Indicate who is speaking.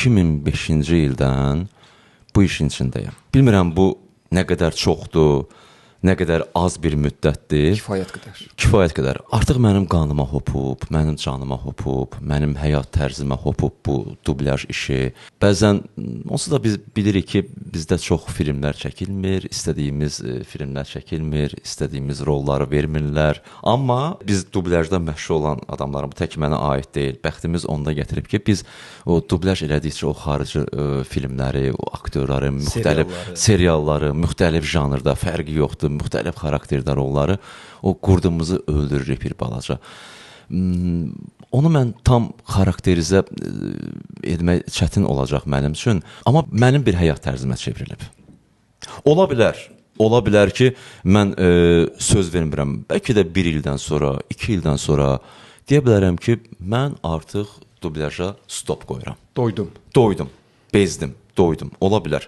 Speaker 1: 2005-ci ildən bu işin içindəyəm. Bilmirəm bu nə qədər çoxdur, nə qədər az bir müddətdir.
Speaker 2: Kifayət qədər.
Speaker 1: Kifayət qədər. Artıq mənim qanıma hopub, mənim canıma hopub, mənim həyat tərzimə hopub bu dublyaj işi. Bəzən onsuz da biz bilirik ki, bizdə çox filmlər çəkilmir, istədiyimiz filmlər çəkilmir, istədiyimiz rolları vermirlər. Amma biz dublyajda məşğul olan adamların, bu tək mənə aid deyil. Bəxtimiz onda gətirib ki, biz o dublyaj elədikcə o xarici filmləri, o aktyorları, müxtəlif serialları, müxtəlif janrda, fərqi yoxdur, müxtəlif xarakterdə rolları o qurdumuzu öldürürük bir balaca. Onu mən tam xarakterizə etmək çətin olacaq mənim üçün, amma mənim bir həyat tərzimə çevrilib. Ola bilər ki, mən söz vermirəm, bəlkə də 1 ildən sonra, 2 ildən sonra deyə bilərəm ki, mən artıq dublyaja stop qoyuram.
Speaker 2: Doydum.
Speaker 1: Doydum, bezdim, doydum. Ola bilər.